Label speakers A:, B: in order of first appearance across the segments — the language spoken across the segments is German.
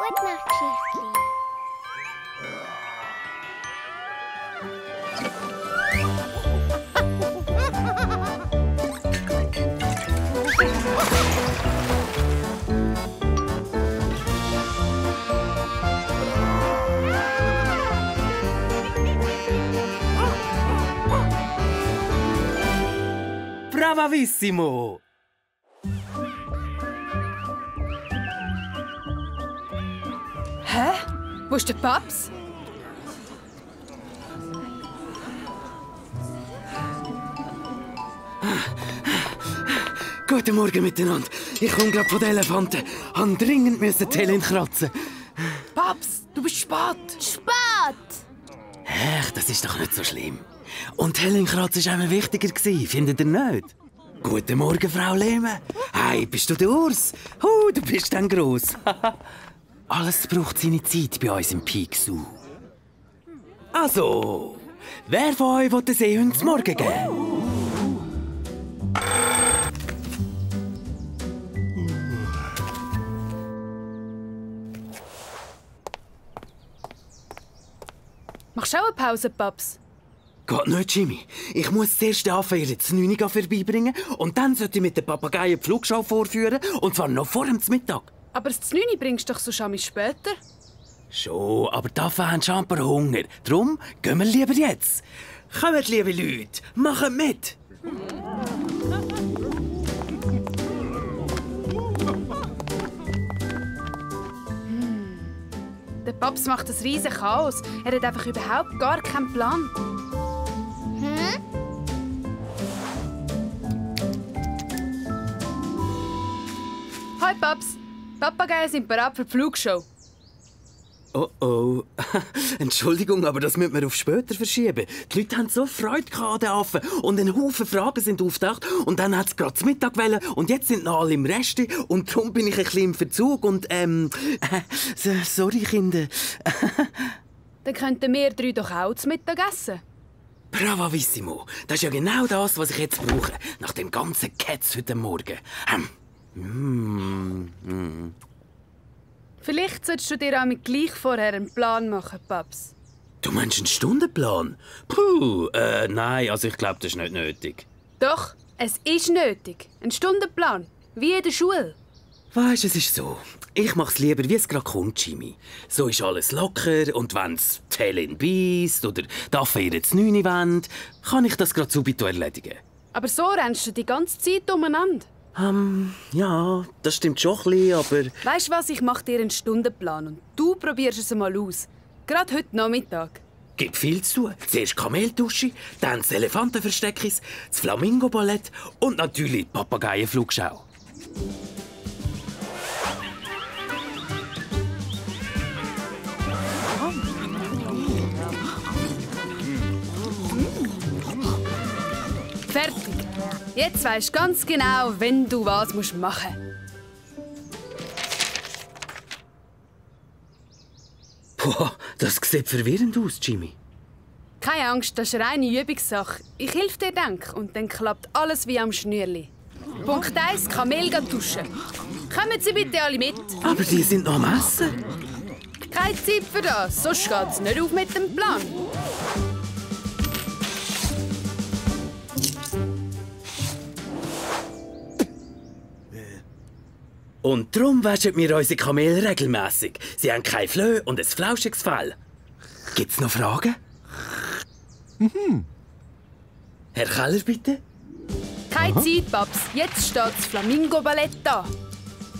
A: Gute Nacht, Geschichtli.
B: Bravissimo!
C: Hä? Wo ist der Paps?
B: Guten Morgen miteinander. Ich komme gerade von den Elefanten. Han dringend müssen die Helen kratzen.
C: Paps, du bist spät.
A: Spät!
B: Echt, das ist doch nicht so schlimm. Und Helen kratzen war einmal wichtiger, findet ihr nicht? Guten Morgen, Frau Lehmann. Hey, bist du der Urs? Du bist dann gross. Alles braucht seine Zeit bei uns im Peak Zoo. Also, wer von euch will den Seehund zum Morgen geben?
C: Machst du auch eine Pause, Paps?
B: Geht nicht, Jimmy. Ich muss zuerst den Affen ihre Znüniga vorbeibringen und dann sollte ich mit den Papageien die Flugschau vorführen, und zwar noch vor dem Mittag.
C: Aber das Znüni bringst du doch so schon später.
B: Schon, aber die Affen haben schon ein paar Hunger. Darum gehen wir lieber jetzt. Kommt, liebe Leute, macht mit!
C: Der Paps macht ein riesen Chaos. Er hat einfach überhaupt gar keinen Plan. Hi Paps, Papageien sind bereit für die Flugshow.
B: Oh. Entschuldigung, aber das müssen wir auf später verschieben. Die Leute haben so Freude an den Affen und ein Haufen Fragen sind auftaucht und dann hat es gerade Mittag gewählt und jetzt sind noch alle im Reste und darum bin ich ein bisschen im Verzug und sorry Kinder.
C: Dann könnten wir drei doch auch zu Mittag essen.
B: Bravissimo, das ist ja genau das, was ich jetzt brauche, nach dem ganzen Ketz heute Morgen.
C: Vielleicht solltest du dir auch gleich vorher einen Plan machen, Paps.
B: Du meinst einen Stundenplan? Puh, nein, also ich glaube, das ist nicht nötig.
C: Doch, es ist nötig. Ein Stundenplan, wie in der Schule.
B: Weisst, es ist so. Ich mach's lieber, wie es gerade kommt, Jimmy. So ist alles locker und wenn's die Helen beisst oder die Affen ihre Znüni wollen, kann ich das gerade subito erledigen.
C: Aber so rennst du die ganze Zeit umeinander.
B: Ja, das stimmt schon ein bisschen, aber...
C: Weisst du was, ich mache dir einen Stundenplan und du probierst es mal aus. Gerade heute Nachmittag.
B: Gibt viel zu tun. Zuerst Kameldusche, dann das Elefantenversteckis, das Flamingo-Ballett und natürlich die Papageienflugschau.
C: Fertig. Jetzt weisst du ganz genau, wenn du was machen musst.
B: Boah, das sieht verwirrend aus, Jimmy.
C: Keine Angst, das ist eine reine Übungssache. Ich helfe dir, denk, und dann klappt alles wie am Schnürli. Punkt 1, Kamel duschen. Kommen Sie bitte alle mit.
B: Aber die sind noch am Essen.
C: Keine Zeit für das, sonst geht es nicht auf mit dem Plan.
B: Und darum waschen wir unsere Kamele regelmässig. Sie haben kein Flöhe und ein flauschiges Fell. Gibt's noch Fragen? Herr Keller, bitte?
C: Keine Zeit, Paps. Jetzt steht das Flamingo-Ballett da.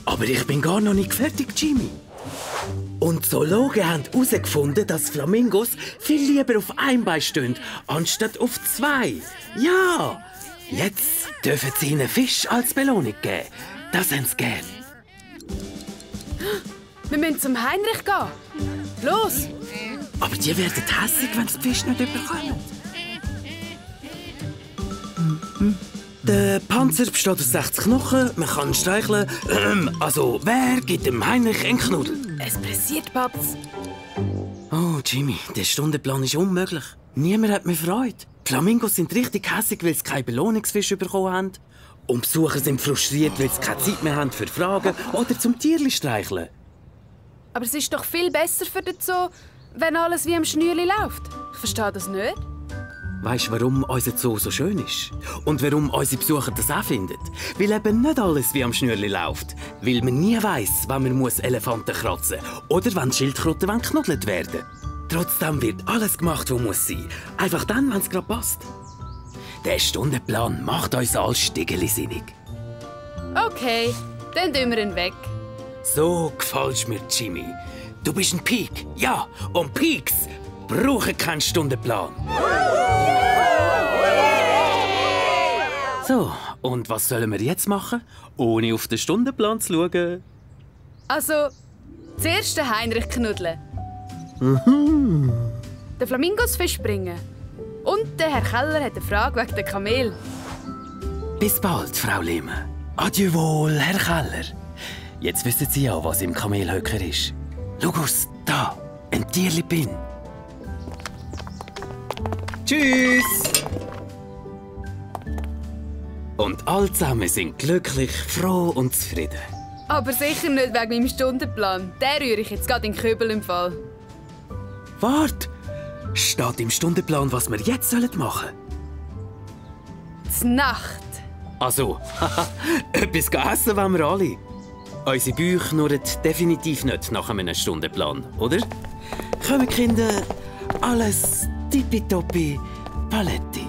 B: Aber ich bin gar noch nicht fertig, Jimmy. Und Zoologen haben herausgefunden, dass Flamingos viel lieber auf einem Bein stehen, anstatt auf zwei. Ja! Jetzt dürfen sie ihnen Fisch als Belohnung geben. Das haben sie gern.
C: Wir müssen zum Heinrich gehen. Los!
B: Aber die werden hässig, wenn sie die Fische nicht bekommen. Der Panzer besteht aus 60 Knochen, man kann ihn streicheln. Also, wer gibt dem Heinrich einen Knuddel?
C: Es pressiert, Paps.
B: Oh, Jimmy, der Stundenplan ist unmöglich. Niemand hat mehr Freude. Die Flamingos sind richtig hässig, weil sie keinen Belohnungsfisch bekommen haben. Und Besucher sind frustriert, weil sie keine Zeit mehr haben für Fragen oder zum Tierli streicheln.
C: Aber es ist doch viel besser für den Zoo, wenn alles wie am Schnürli läuft. Ich verstehe das nicht.
B: Weisst du, warum unser Zoo so schön ist? Und warum unsere Besucher das auch finden? Weil eben nicht alles wie am Schnürli läuft. Weil man nie weiss, wann man Elefanten kratzen muss. Oder wenn Schildkröten geknuddelt werden. Trotzdem wird alles gemacht, was muss sein. Einfach dann, wenn es gerade passt. Der Stundenplan macht uns alles stigelisinnig.
C: Okay, dann tun wir ihn weg.
B: So gefällst mir, Jimmy. Du bist ein Pik, ja. Und Piks brauchen keinen Stundenplan. So, und was sollen wir jetzt machen, ohne auf den Stundenplan zu schauen?
C: Also, zuerst den Heinrich knuddeln. Den Flamingosfisch bringen. Und der Herr Keller hat eine Frage wegen der Kamel.
B: Bis bald, Frau Lehmann. Adieu wohl, Herr Keller. Jetzt wissen Sie ja, was im Kamelhöcker ist. Schau aus, da, ein Tierli-Pin. Tschüss! Und alle zusammen sind glücklich, froh und zufrieden.
C: Aber sicher nicht wegen meinem Stundenplan. Den rühre ich jetzt gerade in den Kübel im Fall.
B: Wart! Steht im Stundenplan, was wir jetzt machen sollen?
C: Znacht.
B: Also, etwas essen wollen wir alle. Unsere Bäuche knurren definitiv nicht nach einem Stundenplan, oder? Kommen, Kinder, alles tippitoppi Paletti.